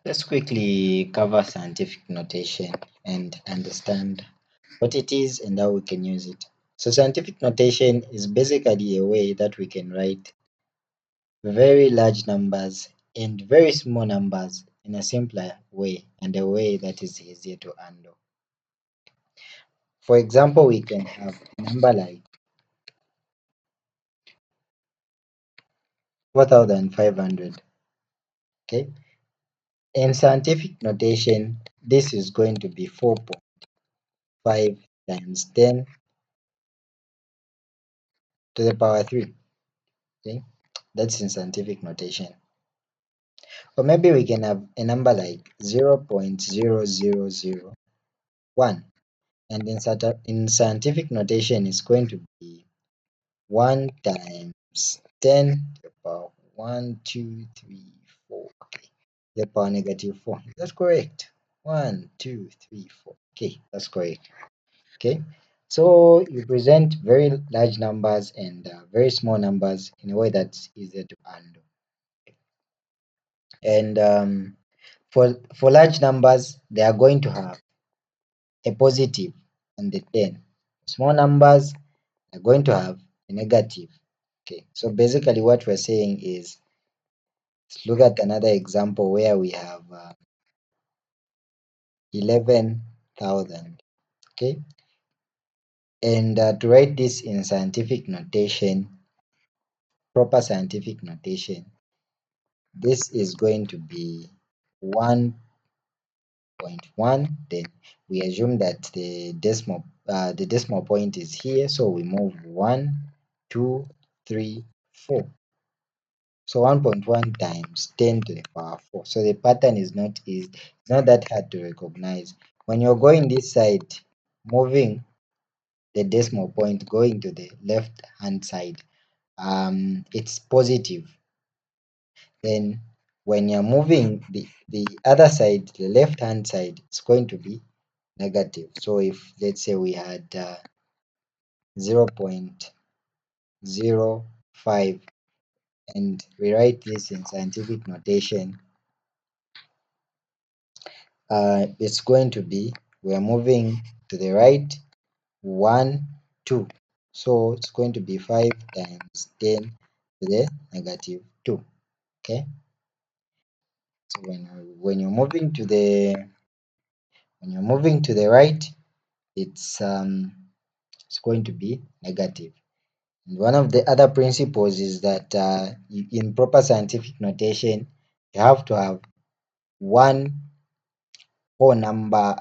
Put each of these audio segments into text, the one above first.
Let's quickly cover scientific notation and understand what it is and how we can use it. So, scientific notation is basically a way that we can write very large numbers and very small numbers in a simpler way and a way that is easier to handle. For example, we can have a number like 4500. Okay, in scientific notation, this is going to be 4.5 times 10 to the power 3. Okay, that's in scientific notation. Or maybe we can have a number like 0.0001, and in scientific notation it's going to be 1 times 10 to the power 1, 2, 3, 4. Okay, the power negative 4. Is that correct? 1, 2, 3, 4. Okay, that's correct. Okay, so you present very large numbers and very small numbers in a way that's easier to handle. And for large numbers, they are going to have a positive on the 10. Small numbers are going to have a negative. Okay, so basically what we're saying is, let's look at another example where we have 11,000. Okay, and to write this in scientific notation, proper scientific notation, this is going to be 1.1. Then we assume that the decimal point is here, so we move 1, 2, 3, 4. So 1.1 times 10 to the power 4. So the pattern is not that hard to recognize. When you're going this side, moving the decimal point going to the left hand side, it's positive. Then when you're moving the other side, the left hand side, it's going to be negative. So if let's say we had 0.05 and we write this in scientific notation, it's going to be, we're moving to the right 1, 2. So it's going to be 5 times 10 to the negative 2. Okay. So when you're moving to the right, it's going to be negative. And one of the other principles is that in proper scientific notation, you have to have one whole number,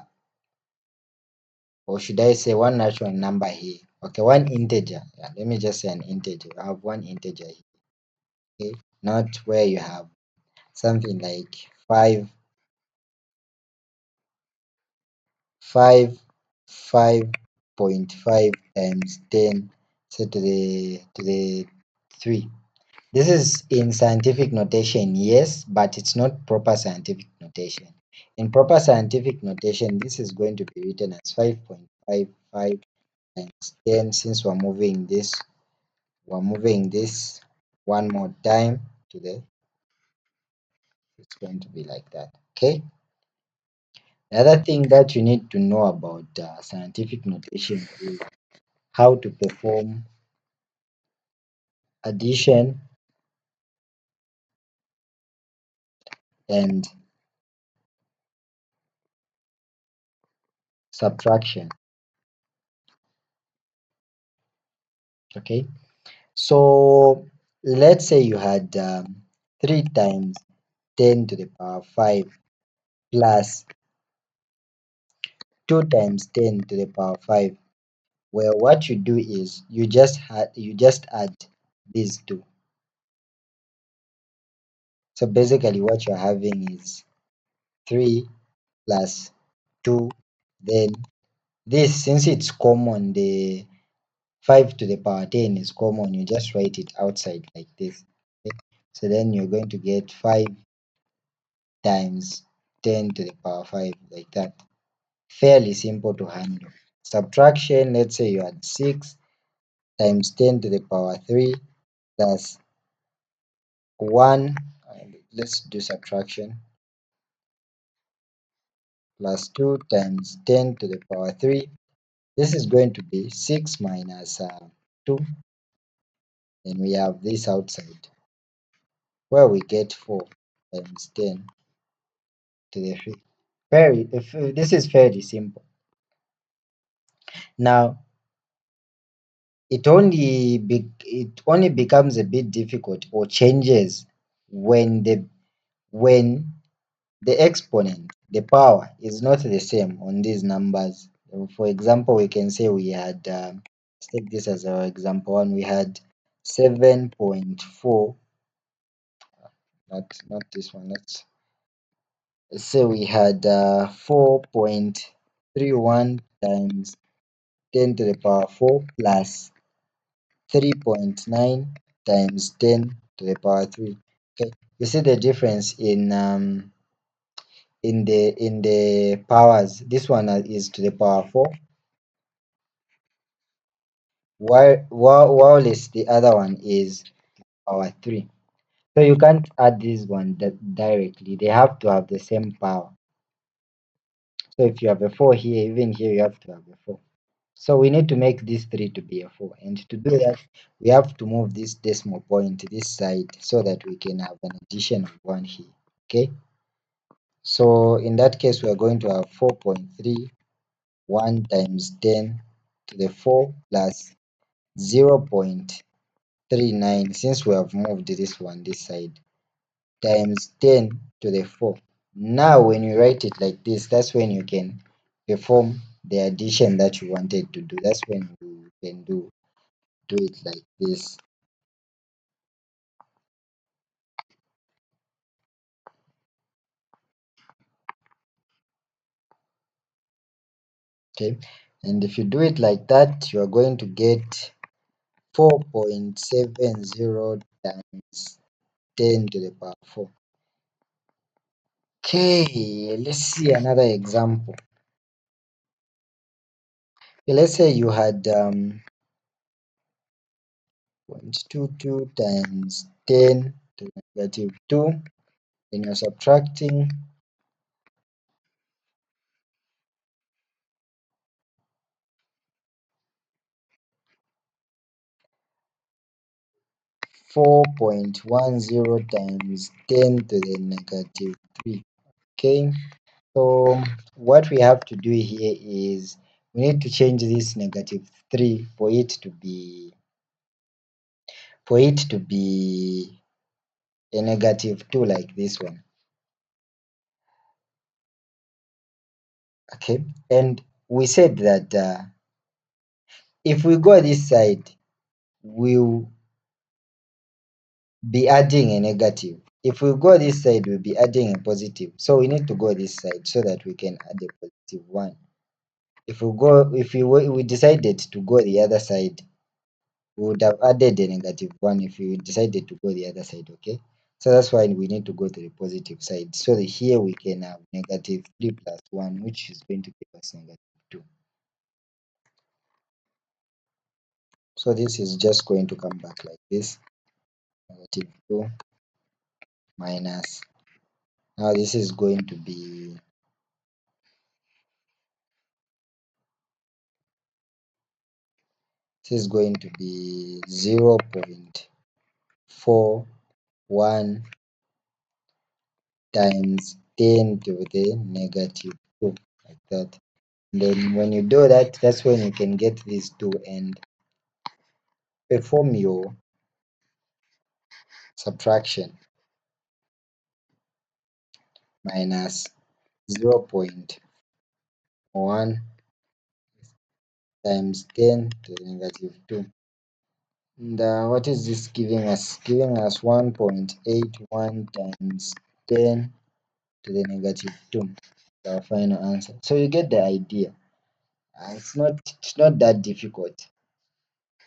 or should I say one natural number here. Okay, one integer. Yeah, let me just say an integer. You have one integer here. Okay, not where you have something like 5.5 times 10 so to the 3. This is in scientific notation, yes, but it's not proper scientific notation. In proper scientific notation, this is going to be written as 5.55 times 10. Since we're moving this one more time to the, it's going to be like that. Okay. The other thing that you need to know about scientific notation is how to perform addition and subtraction. Okay, so let's say you had 3 times 10 to the power 5 plus 2 times 10 to the power 5. Well, what you do is you just add these two. So basically what you're having is 3 plus 2, then this, since it's common, the 5 to the power 10 is common, you just write it outside like this. Okay? So then you're going to get 5 times 10 to the power 5 like that. Fairly simple to handle. Subtraction, let's say you had 6 times 10 to the power 3 plus 1. Let's do subtraction. plus 2 times 10 to the power 3. This is going to be 6 minus 2, and we have this outside, where we get 4 times 10 to the 5th. This is fairly simple. Now, it only becomes a bit difficult or changes when the exponent, the power, is not the same on these numbers. For example, we can say we had, let's take this as our example one, we had 7.4, not this one, let's say we had 4.31 times 10 to the power 4 plus 3.9 times 10 to the power 3. Okay, you see the difference in the powers. This one is to the power 4, while the other one is power 3. So you can't add this one directly. They have to have the same power. So if you have a 4 here, even here you have to have a 4. So we need to make this 3 to be a 4. And to do that, we have to move this decimal point this side so that we can have an addition of 1 here. Okay. So in that case, we are going to have 4.31 times 10 to the 4 plus 0.39, since we have moved this one this side, times 10 to the 4. Now when you write it like this, that's when you can perform the addition that you wanted to do. That's when you can do it like this. Okay, and if you do it like that, you are going to get 4.70 times 10 to the power 4. Okay, let's see another example. Okay, let's say you had 0.22 times 10 to the negative 2, then you're subtracting 4.10 times 10 to the negative 3. Okay, so what we have to do here is we need to change this negative 3 for it to be a negative 2, like this one. Okay, and we said that if we go this side, we'll be adding a negative. If we go this side, we'll be adding a positive. So we need to go this side so that we can add a positive 1. If we decided to go the other side, we would have added a negative 1 if we decided to go the other side. Okay, so that's why we need to go to the positive side. So that here we can have negative 3 plus 1, which is going to give us negative 2. So this is just going to come back like this, negative 2 minus, now this is going to be 0.41 times 10 to the negative 2, like that. And then when you do that, that's when you can get these two and perform your subtraction. Minus 0.1 times 10 to the negative 2. And what is this giving us? Giving us 1.81 times 10 to the negative 2. Our final answer. So you get the idea. It's not that difficult.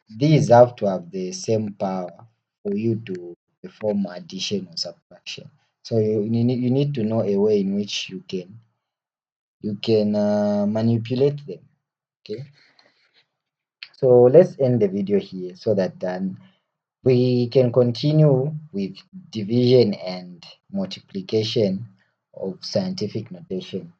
These have to have the same power for you to perform addition or subtraction. So you need to know a way in which you can manipulate them. Okay, so let's end the video here so that we can continue with division and multiplication of scientific notation.